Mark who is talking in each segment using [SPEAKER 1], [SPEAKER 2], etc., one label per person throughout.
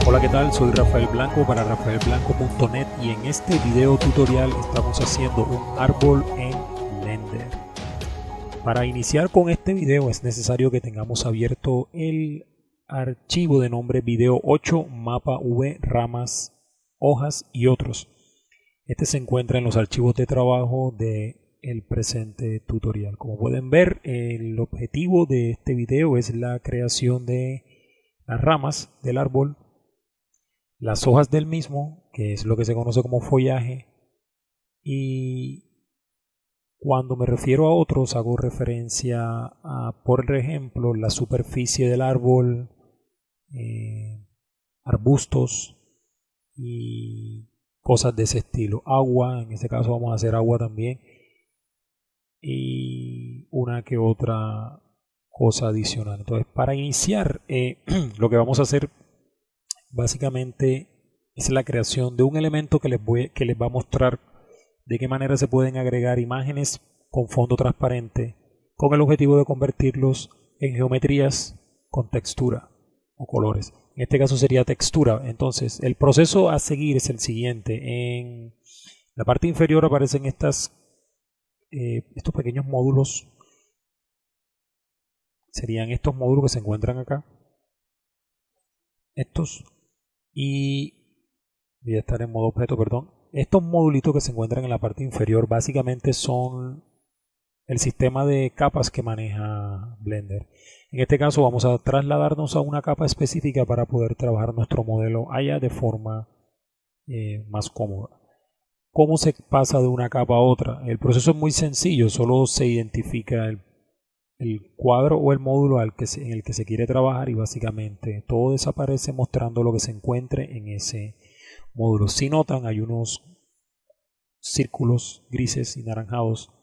[SPEAKER 1] Hola, ¿qué tal? Soy Rafael Blanco para rafaelblanco.net y en este video tutorial estamos haciendo un árbol en Blender. Para iniciar con este video es necesario que tengamos abierto el archivo de nombre video 8 mapa v ramas hojas y otros. Este se encuentra en los archivos de trabajo del presente tutorial. Como pueden ver, el objetivo de este video es la creación de las ramas del árbol, las hojas del mismo, que es lo que se conoce como follaje, y cuando me refiero a otros hago referencia a, por ejemplo, la superficie del árbol, arbustos y cosas de ese estilo. Agua, en este caso vamos a hacer agua también, y una que otra cosa adicional. Entonces, para iniciar, lo que vamos a hacer básicamente es la creación de un elemento que les va a mostrar de qué manera se pueden agregar imágenes con fondo transparente con el objetivo de convertirlos en geometrías con textura o colores. En este caso sería textura. Entonces el proceso a seguir es el siguiente. En la parte inferior aparecen estos pequeños módulos. Serían estos módulos que se encuentran acá. Estos. Y voy a estar en modo objeto, perdón. Estos modulitos que se encuentran en la parte inferior básicamente son el sistema de capas que maneja Blender. En este caso vamos a trasladarnos a una capa específica para poder trabajar nuestro modelo allá de forma más cómoda. ¿Cómo se pasa de una capa a otra? El proceso es muy sencillo, solo se identifica el cuadro o el módulo en el que se quiere trabajar y básicamente todo desaparece mostrando lo que se encuentre en ese módulo. Si notan, hay unos círculos grises y naranjados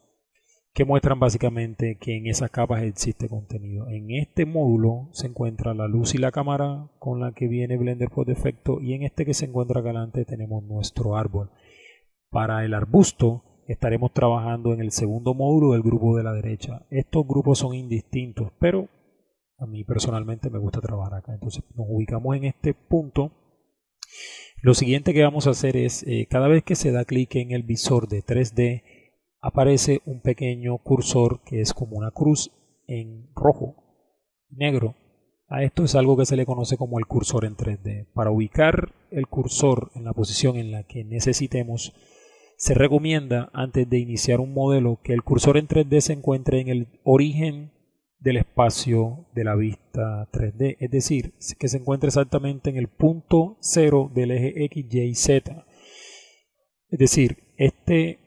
[SPEAKER 1] que muestran básicamente que en esas capas existe contenido. En este módulo se encuentra la luz y la cámara con la que viene Blender por defecto, y en este que se encuentra acá adelante tenemos nuestro árbol. Para el arbusto estaremos trabajando en el segundo módulo del grupo de la derecha. Estos grupos son indistintos, pero a mí personalmente me gusta trabajar acá. Entonces nos ubicamos en este punto. Lo siguiente que vamos a hacer es, cada vez que se da clic en el visor de 3D, aparece un pequeño cursor que es como una cruz en rojo y negro. A esto es algo que se le conoce como el cursor en 3D. Para ubicar el cursor en la posición en la que necesitemos, se recomienda antes de iniciar un modelo que el cursor en 3D se encuentre en el origen del espacio de la vista 3D, es decir, que se encuentre exactamente en el punto 0 del eje X, Y, Z. Es decir, este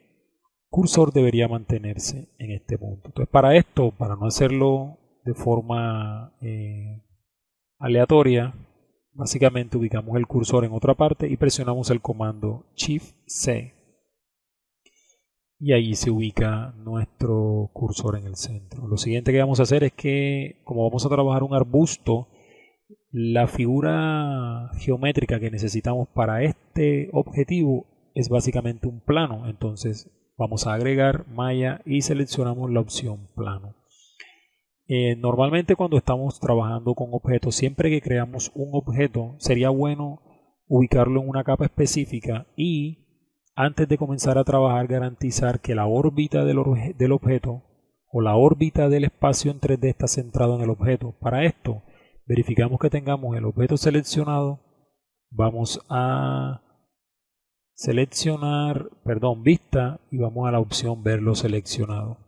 [SPEAKER 1] cursor debería mantenerse en este punto. Entonces, para esto, para no hacerlo de forma aleatoria, básicamente ubicamos el cursor en otra parte y presionamos el comando Shift-C. Y ahí se ubica nuestro cursor en el centro. Lo siguiente que vamos a hacer es que, como vamos a trabajar un arbusto, la figura geométrica que necesitamos para este objetivo es básicamente un plano. Entonces vamos a agregar malla y seleccionamos la opción plano. Normalmente cuando estamos trabajando con objetos, siempre que creamos un objeto, sería bueno ubicarlo en una capa específica y antes de comenzar a trabajar garantizar que la órbita del objeto o la órbita del espacio en 3D está centrado en el objeto. Para esto verificamos que tengamos el objeto seleccionado. Vamos a seleccionar, vista, y vamos a la opción verlo seleccionado.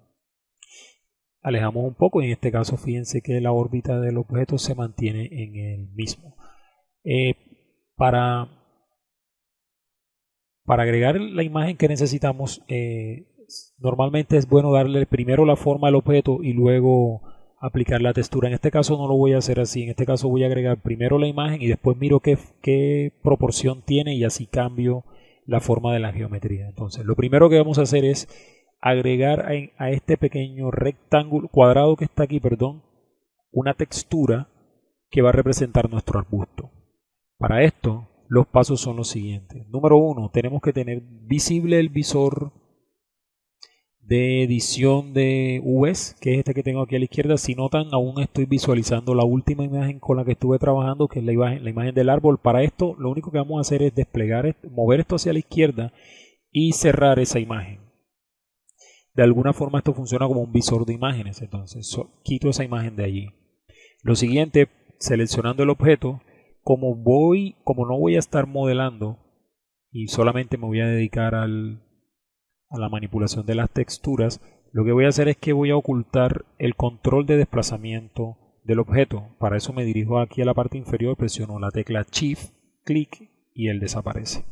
[SPEAKER 1] Alejamos un poco y en este caso fíjense que la órbita del objeto se mantiene en el mismo. Para agregar la imagen que necesitamos, normalmente es bueno darle primero la forma al objeto y luego aplicar la textura. En este caso no lo voy a hacer así. En este caso voy a agregar primero la imagen y después miro qué proporción tiene y así cambio la forma de la geometría. Entonces lo primero que vamos a hacer es agregar a este pequeño rectángulo cuadrado que está aquí, una textura que va a representar nuestro arbusto. Para esto los pasos son los siguientes. Número 1, tenemos que tener visible el visor de edición de UVs, que es este que tengo aquí a la izquierda. Si notan, aún estoy visualizando la última imagen con la que estuve trabajando, que es la imagen del árbol. Para esto, lo único que vamos a hacer es desplegar, mover esto hacia la izquierda y cerrar esa imagen. De alguna forma esto funciona como un visor de imágenes, entonces quito esa imagen de allí. Lo siguiente, seleccionando el objeto, como no voy a estar modelando y solamente me voy a dedicar a la manipulación de las texturas, lo que voy a hacer es que voy a ocultar el control de desplazamiento del objeto. Para eso me dirijo aquí a la parte inferior, presiono la tecla Shift, clic y él desaparece.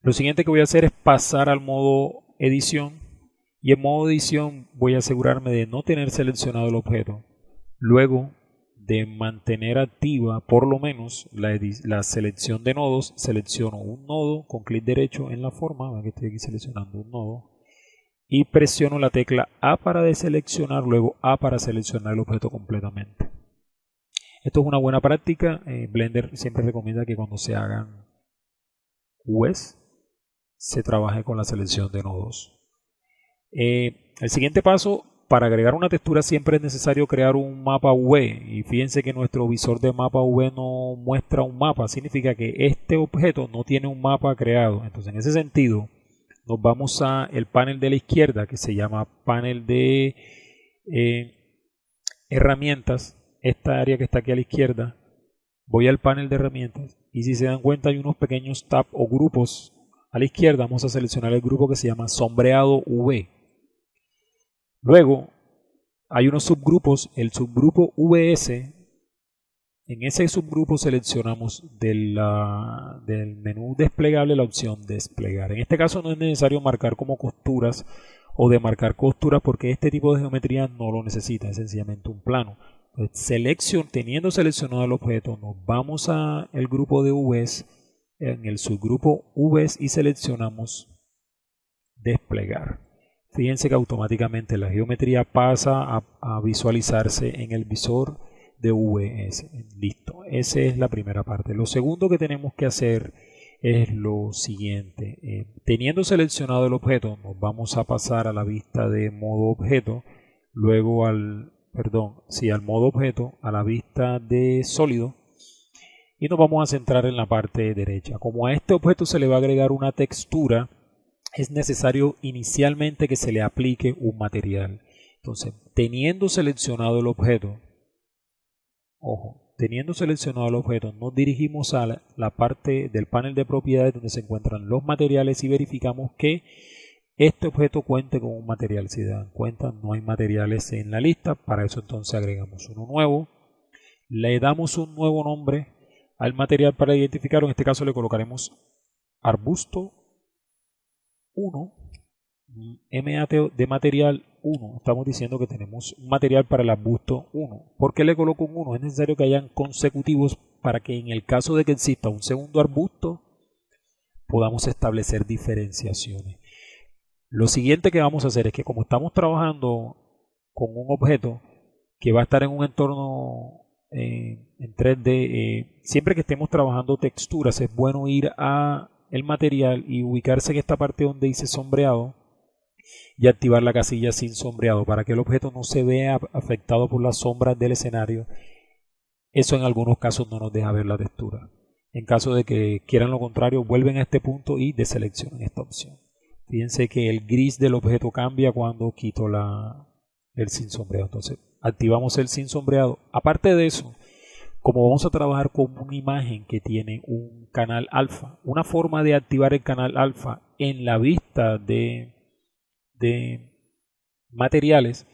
[SPEAKER 1] Lo siguiente que voy a hacer es pasar al modo edición, y en modo edición voy a asegurarme de no tener seleccionado el objeto. Luego de mantener activa por lo menos la selección de nodos, selecciono un nodo con clic derecho en la forma, ven que estoy aquí seleccionando un nodo, y presiono la tecla A para deseleccionar, luego A para seleccionar el objeto completamente. Esto es una buena práctica. Blender siempre recomienda que cuando se hagan UVs se trabaje con la selección de nodos. El siguiente paso, para agregar una textura siempre es necesario crear un mapa UV, y fíjense que nuestro visor de mapa UV no muestra un mapa, significa que este objeto no tiene un mapa creado. Entonces, en ese sentido, nos vamos a el panel de la izquierda, que se llama panel de herramientas, esta área que está aquí a la izquierda. Voy al panel de herramientas y si se dan cuenta hay unos pequeños tabs o grupos a la izquierda. Vamos a seleccionar el grupo que se llama sombreado UV. Luego hay unos subgrupos, el subgrupo VS. En ese subgrupo seleccionamos del menú desplegable la opción desplegar. En este caso no es necesario marcar como costuras o demarcar costuras, porque este tipo de geometría no lo necesita, es sencillamente un plano. Entonces, teniendo seleccionado el objeto, nos vamos al grupo de VS, en el subgrupo VS, y seleccionamos desplegar. Fíjense que automáticamente la geometría pasa a visualizarse en el visor de VS. Listo, esa es la primera parte. Lo segundo que tenemos que hacer es lo siguiente. Teniendo seleccionado el objeto, nos vamos a pasar a la vista de modo objeto, luego al modo objeto, a la vista de sólido, y nos vamos a centrar en la parte derecha. Como a este objeto se le va a agregar una textura, es necesario inicialmente que se le aplique un material. Entonces, teniendo seleccionado el objeto, nos dirigimos a la parte del panel de propiedades donde se encuentran los materiales y verificamos que este objeto cuente con un material. Si se dan cuenta, no hay materiales en la lista. Para eso entonces agregamos uno nuevo, le damos un nuevo nombre al material para identificarlo. En este caso le colocaremos arbusto 1, MAT de material 1. Estamos diciendo que tenemos un material para el arbusto 1. ¿Por qué le coloco un 1? Es necesario que hayan consecutivos para que en el caso de que exista un segundo arbusto podamos establecer diferenciaciones. Lo siguiente que vamos a hacer es que, como estamos trabajando con un objeto que va a estar en un entorno en 3D, siempre que estemos trabajando texturas es bueno ir a el material y ubicarse en esta parte donde dice sombreado y activar la casilla sin sombreado para que el objeto no se vea afectado por las sombras del escenario. Eso en algunos casos no nos deja ver la textura. En caso de que quieran lo contrario, vuelven a este punto y deseleccionan esta opción. Fíjense que el gris del objeto cambia cuando quito el sin sombreado. Entonces activamos el sin sombreado. Aparte de eso, como vamos a trabajar con una imagen que tiene un canal alfa, una forma de activar el canal alfa en la vista de materiales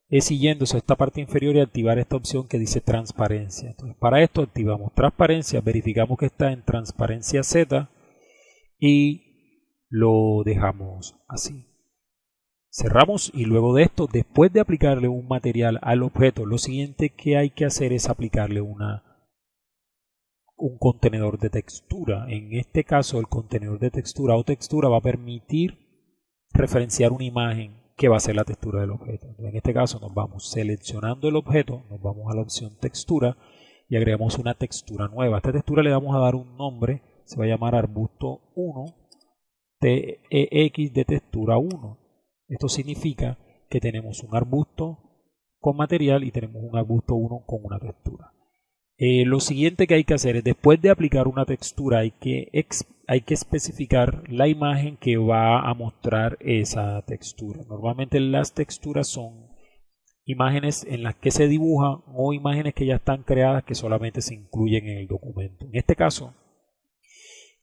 [SPEAKER 1] es siguiéndose a esta parte inferior y activar esta opción que dice transparencia. Entonces, para esto activamos transparencia, verificamos que está en transparencia Z y lo dejamos así. Cerramos y luego de esto, después de aplicarle un material al objeto, lo siguiente que hay que hacer es aplicarle un contenedor de textura. En este caso, el contenedor de textura o textura va a permitir referenciar una imagen que va a ser la textura del objeto. Entonces, en este caso nos vamos seleccionando el objeto, nos vamos a la opción textura y agregamos una textura nueva. A esta textura le vamos a dar un nombre, se va a llamar arbusto 1 TEX de textura 1. Esto significa que tenemos un arbusto con material y tenemos un arbusto 1 con una textura. Lo siguiente que hay que hacer es, después de aplicar una textura, hay que especificar la imagen que va a mostrar esa textura. Normalmente las texturas son imágenes en las que se dibujan o imágenes que ya están creadas que solamente se incluyen en el documento. En este caso,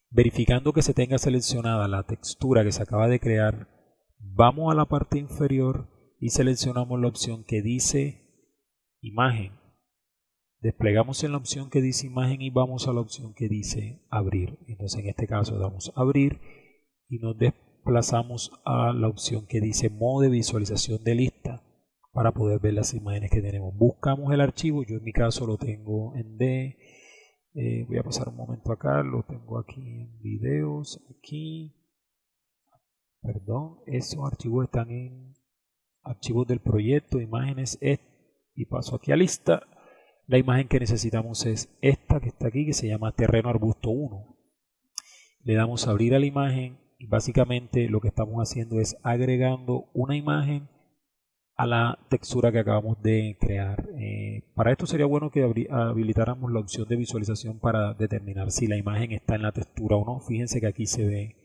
[SPEAKER 1] verificando que se tenga seleccionada la textura que se acaba de crear, vamos a la parte inferior y seleccionamos la opción que dice imagen. Desplegamos en la opción que dice imagen y vamos a la opción que dice abrir. Entonces en este caso damos abrir y nos desplazamos a la opción que dice modo de visualización de lista para poder ver las imágenes que tenemos. Buscamos el archivo, yo en mi caso lo tengo en D. Voy a pasar un momento acá, lo tengo aquí en videos, aquí. Perdón, esos archivos están en archivos del proyecto, imágenes, y paso aquí a lista. La imagen que necesitamos es esta que está aquí, que se llama terreno arbusto 1. Le damos a abrir a la imagen y básicamente lo que estamos haciendo es agregando una imagen a la textura que acabamos de crear. Para esto sería bueno que habilitáramos la opción de visualización para determinar si la imagen está en la textura o no. Fíjense que aquí se ve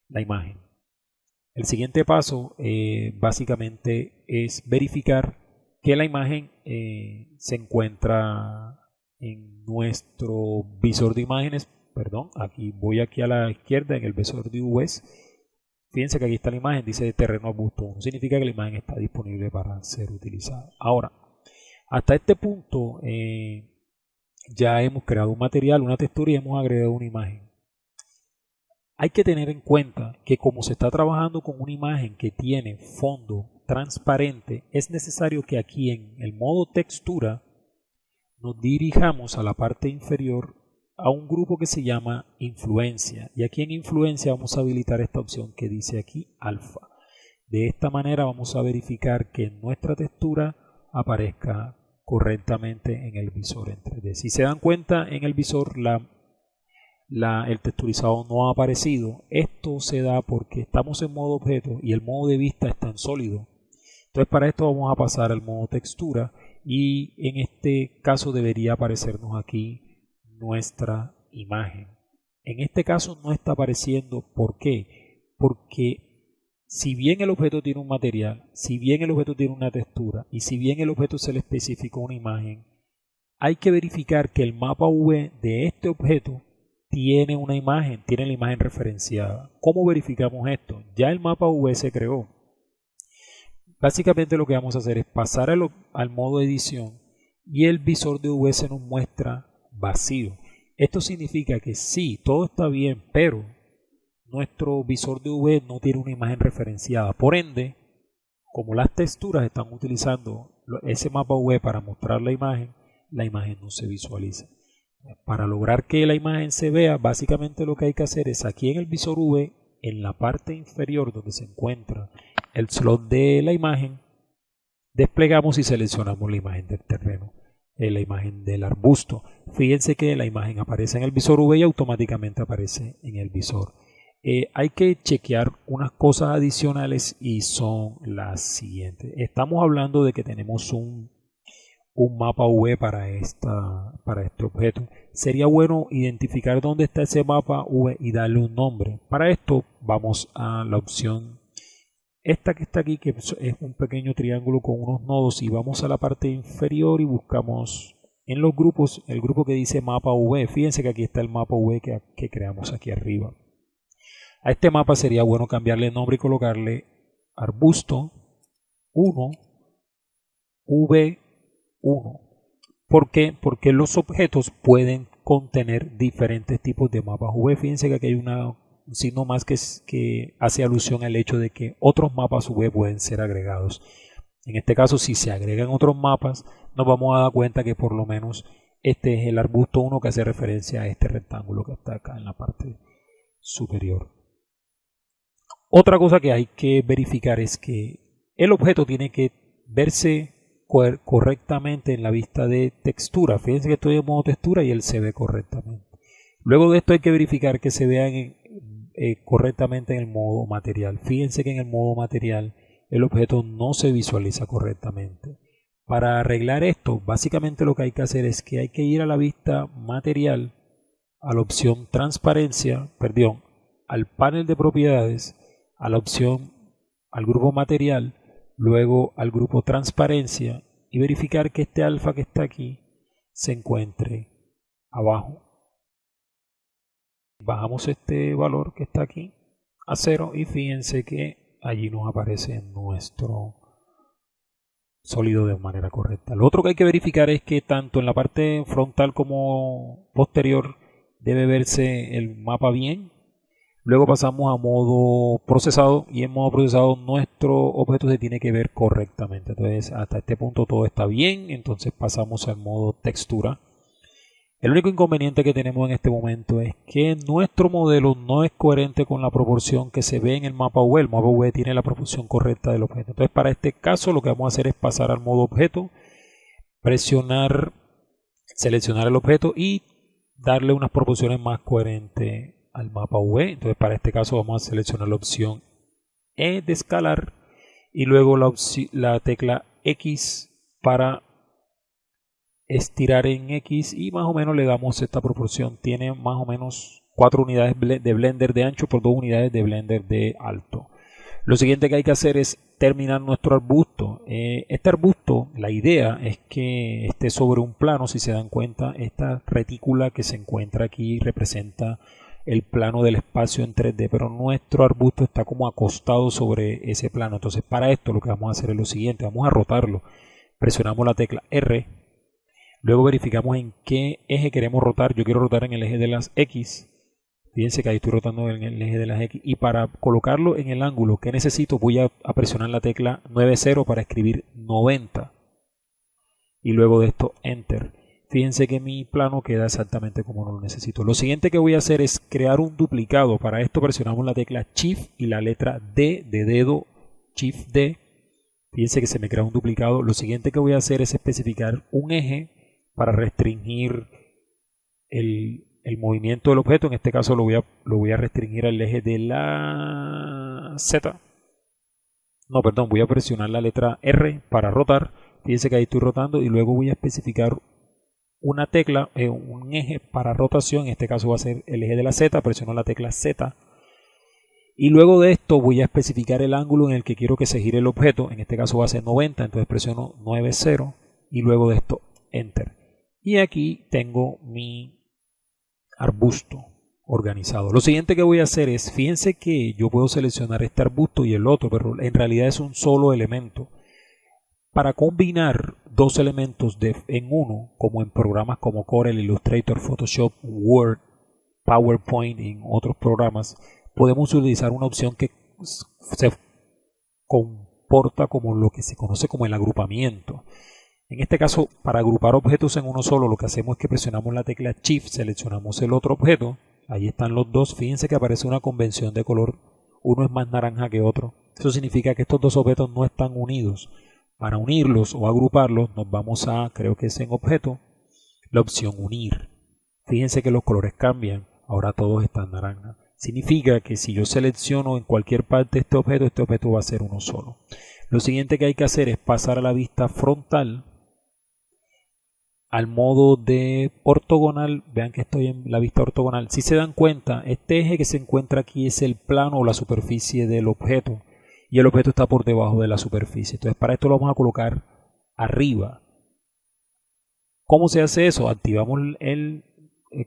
[SPEAKER 1] la imagen. El siguiente paso básicamente es verificar que la imagen se encuentra en nuestro visor de imágenes. Perdón, voy aquí a la izquierda en el visor de UVs. Fíjense que aquí está la imagen, dice terreno arbusto 1. Significa que la imagen está disponible para ser utilizada. Ahora, hasta este punto ya hemos creado un material, una textura y hemos agregado una imagen. Hay que tener en cuenta que como se está trabajando con una imagen que tiene fondo transparente, es necesario que aquí en el modo textura nos dirijamos a la parte inferior a un grupo que se llama influencia, y aquí en influencia vamos a habilitar esta opción que dice aquí alfa. De esta manera vamos a verificar que nuestra textura aparezca correctamente en el visor en 3D. Si se dan cuenta, en el visor el texturizado no ha aparecido. Esto se da porque estamos en modo objeto y el modo de vista está en sólido. Entonces para esto vamos a pasar al modo textura y en este caso debería aparecernos aquí nuestra imagen. En este caso no está apareciendo. ¿Por qué? Porque si bien el objeto tiene un material, si bien el objeto tiene una textura y si bien el objeto se le especificó una imagen, hay que verificar que el mapa V de este objeto tiene una imagen, tiene la imagen referenciada. ¿Cómo verificamos esto? Ya el mapa V se creó. Básicamente lo que vamos a hacer es pasar al modo edición y el visor de V se nos muestra vacío. Esto significa que sí, todo está bien, pero nuestro visor de V no tiene una imagen referenciada. Por ende, como las texturas están utilizando ese mapa V para mostrar la imagen no se visualiza. Para lograr que la imagen se vea, básicamente lo que hay que hacer es aquí en el visor V, en la parte inferior donde se encuentra el slot de la imagen, desplegamos y seleccionamos la imagen del terreno, la imagen del arbusto. Fíjense que la imagen aparece en el visor V y automáticamente aparece en el visor. Hay que chequear unas cosas adicionales y son las siguientes. Estamos hablando de que tenemos un mapa V para este objeto. Sería bueno identificar dónde está ese mapa V y darle un nombre. Para esto vamos a la opción esta que está aquí, que es un pequeño triángulo con unos nodos, y vamos a la parte inferior y buscamos en los grupos el grupo que dice mapa V. Fíjense que aquí está el mapa V que creamos aquí arriba. A este mapa sería bueno cambiarle el nombre y colocarle arbusto 1 V1. ¿Por qué? Porque los objetos pueden contener diferentes tipos de mapas V. Fíjense que aquí hay un signo más que hace alusión al hecho de que otros mapas V pueden ser agregados. En este caso, si se agregan otros mapas, nos vamos a dar cuenta que por lo menos este es el arbusto 1 que hace referencia a este rectángulo que está acá en la parte superior. Otra cosa que hay que verificar es que el objeto tiene que verse correctamente en la vista de textura. Fíjense que estoy en modo textura y él se ve correctamente. Luego de esto hay que verificar que se vean correctamente en el modo material. Fíjense que en el modo material el objeto no se visualiza correctamente. Para arreglar esto, básicamente lo que hay que hacer es que hay que ir a la vista material, a la opción transparencia, perdón, al panel de propiedades, a la opción al grupo material, luego al grupo transparencia y verificar que este alfa que está aquí se encuentre abajo. Bajamos este valor que está aquí a 0 y fíjense que allí nos aparece nuestro sólido de manera correcta. Lo otro que hay que verificar es que tanto en la parte frontal como posterior debe verse el mapa bien. Luego pasamos a modo procesado y en modo procesado nuestro objeto se tiene que ver correctamente. Entonces hasta este punto todo está bien, entonces pasamos al modo textura. El único inconveniente que tenemos en este momento es que nuestro modelo no es coherente con la proporción que se ve en el mapa V. El mapa V tiene la proporción correcta del objeto. Entonces para este caso lo que vamos a hacer es pasar al modo objeto, presionar, seleccionar el objeto y darle unas proporciones más coherentes al mapa V. Entonces para este caso vamos a seleccionar la opción E de escalar y luego la tecla X para estirar en X y más o menos le damos esta proporción. Tiene más o menos 4 unidades de blender de ancho por 2 unidades de blender de alto. Lo siguiente que hay que hacer es terminar nuestro arbusto. Este arbusto, la idea es que esté sobre un plano. Si se dan cuenta, esta retícula que se encuentra aquí representa el plano del espacio en 3D, pero nuestro arbusto está como acostado sobre ese plano. Entonces para esto lo que vamos a hacer es lo siguiente: vamos a rotarlo. Presionamos la tecla R. Luego verificamos en qué eje queremos rotar. Yo quiero rotar en el eje de las X. Fíjense que ahí estoy rotando en el eje de las X. Y para colocarlo en el ángulo que necesito voy a presionar la tecla 90 para escribir 90. Y luego de esto Enter. Fíjense que mi plano queda exactamente como lo necesito. Lo siguiente que voy a hacer es crear un duplicado. Para esto presionamos la tecla Shift y la letra D de dedo, Shift D. Fíjense que se me crea un duplicado. Lo siguiente que voy a hacer es especificar un eje para restringir el movimiento del objeto. En este caso lo voy a restringir al eje de la Z. No, perdón, voy a presionar la letra R para rotar. Fíjense que ahí estoy rotando y luego voy a especificar una tecla, un eje para rotación. En este caso va a ser el eje de la Z. Presiono la tecla Z. Y luego de esto voy a especificar el ángulo en el que quiero que se gire el objeto. En este caso va a ser 90. Entonces presiono 90 y luego de esto Enter. Y aquí tengo mi arbusto organizado. Lo siguiente que voy a hacer es, fíjense que yo puedo seleccionar este arbusto y el otro, pero en realidad es un solo elemento. Para combinar dos elementos en uno, como en programas como Corel, Illustrator, Photoshop, Word, PowerPoint y en otros programas, podemos utilizar una opción que se comporta como lo que se conoce como el agrupamiento. En este caso, para agrupar objetos en uno solo, lo que hacemos es que presionamos la tecla Shift, seleccionamos el otro objeto, ahí están los dos, fíjense que aparece una convención de color, uno es más naranja que otro. Eso significa que estos dos objetos no están unidos. Para unirlos o agruparlos nos vamos a, creo que es en objeto, la opción unir. Fíjense que los colores cambian, ahora todos están naranja. Significa que si yo selecciono en cualquier parte este objeto va a ser uno solo. Lo siguiente que hay que hacer es pasar a la vista frontal, al modo de ortogonal. Vean que estoy en la vista ortogonal. Si se dan cuenta, este eje que se encuentra aquí es el plano o la superficie del objeto y el objeto está por debajo de la superficie. Entonces para esto lo vamos a colocar arriba. ¿Cómo se hace eso? Activamos el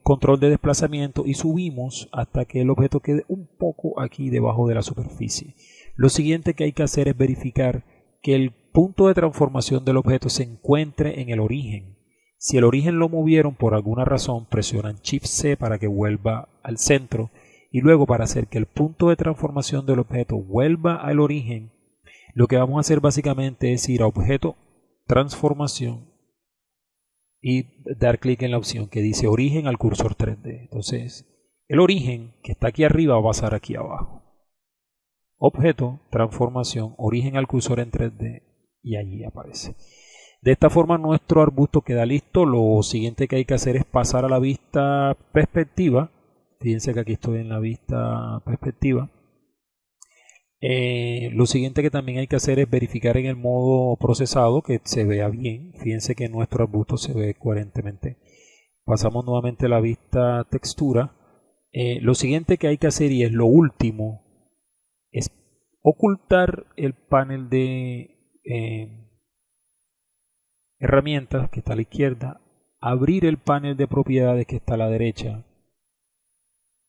[SPEAKER 1] control de desplazamiento y subimos hasta que el objeto quede un poco aquí debajo de la superficie. Lo siguiente que hay que hacer es verificar que el punto de transformación del objeto se encuentre en el origen. Si el origen lo movieron por alguna razón, presionan Shift C para que vuelva al centro y luego para hacer que el punto de transformación del objeto vuelva al origen, lo que vamos a hacer básicamente es ir a Objeto, Transformación y dar clic en la opción que dice Origen al cursor 3D. Entonces, el origen que está aquí arriba va a pasar aquí abajo. Objeto, Transformación, Origen al cursor en 3D y allí aparece. De esta forma nuestro arbusto queda listo. Lo siguiente que hay que hacer es pasar a la vista perspectiva. Fíjense que aquí estoy en la vista perspectiva. Lo siguiente que también hay que hacer es verificar en el modo procesado que se vea bien. Fíjense que nuestro arbusto se ve coherentemente. Pasamos nuevamente a la vista textura. Lo siguiente que hay que hacer, y es lo último, es ocultar el panel de herramientas que está a la izquierda, abrir el panel de propiedades que está a la derecha,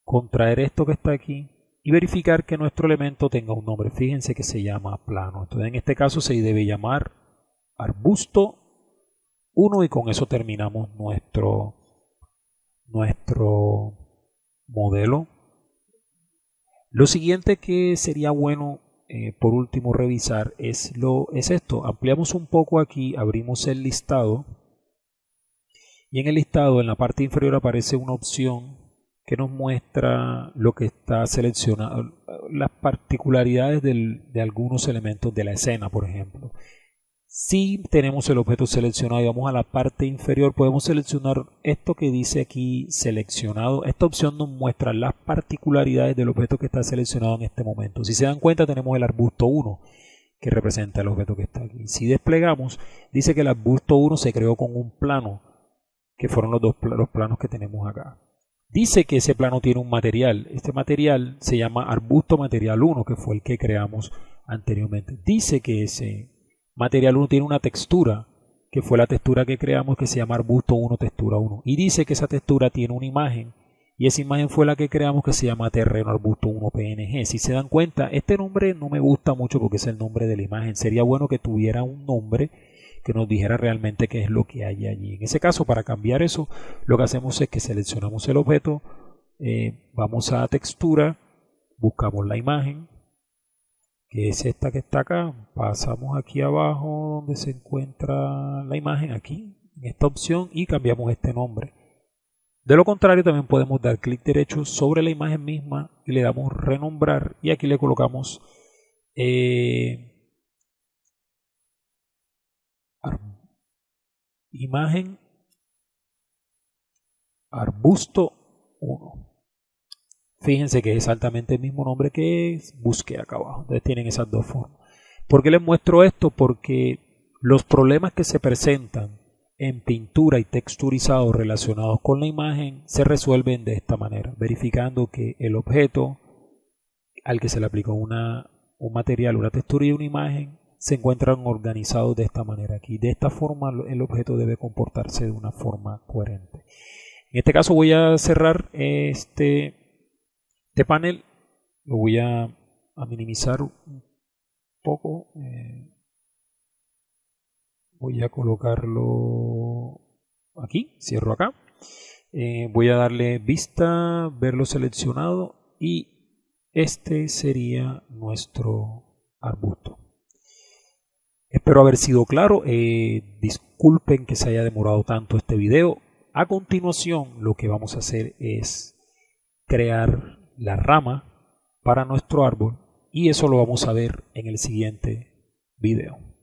[SPEAKER 1] contraer esto que está aquí y verificar que nuestro elemento tenga un nombre. Fíjense que se llama plano. Entonces en este caso se debe llamar arbusto 1 y con eso terminamos nuestro modelo. Lo siguiente que sería bueno por último revisar es esto. Ampliamos un poco aquí, abrimos el listado y en el listado en la parte inferior aparece una opción que nos muestra lo que está seleccionado, las particularidades de algunos elementos de la escena, por ejemplo. Si tenemos el objeto seleccionado y vamos a la parte inferior, podemos seleccionar esto que dice aquí seleccionado. Esta opción nos muestra las particularidades del objeto que está seleccionado en este momento. Si se dan cuenta, tenemos el arbusto 1 que representa el objeto que está aquí. Si desplegamos, dice que el arbusto 1 se creó con un plano, que fueron los planos que tenemos acá. Dice que ese plano tiene un material. Este material se llama arbusto material 1, que fue el que creamos anteriormente. Dice que ese material 1 tiene una textura, que fue la textura que creamos, que se llama arbusto 1 textura 1. Y dice que esa textura tiene una imagen, y esa imagen fue la que creamos, que se llama terreno arbusto 1 PNG. Si se dan cuenta, este nombre no me gusta mucho porque es el nombre de la imagen. Sería bueno que tuviera un nombre que nos dijera realmente qué es lo que hay allí. En ese caso, para cambiar eso, lo que hacemos es que seleccionamos el objeto, vamos a textura, buscamos la imagen, que es esta que está acá, pasamos aquí abajo donde se encuentra la imagen, aquí, en esta opción, y cambiamos este nombre. De lo contrario, también podemos dar clic derecho sobre la imagen misma y le damos renombrar, y aquí le colocamos imagen arbusto 1. Fíjense que es exactamente el mismo nombre que busqué acá abajo. Entonces tienen esas dos formas. ¿Por qué les muestro esto? Porque los problemas que se presentan en pintura y texturizado relacionados con la imagen se resuelven de esta manera, verificando que el objeto al que se le aplicó un material, una textura y una imagen se encuentran organizados de esta manera aquí. De esta forma el objeto debe comportarse de una forma coherente. En este caso voy a cerrar este panel, lo voy a minimizar un poco. Voy a colocarlo aquí, cierro acá. Voy a darle vista, verlo seleccionado y este sería nuestro arbusto. Espero haber sido claro. Disculpen que se haya demorado tanto este video. A continuación, lo que vamos a hacer es crear la rama para nuestro árbol y eso lo vamos a ver en el siguiente video.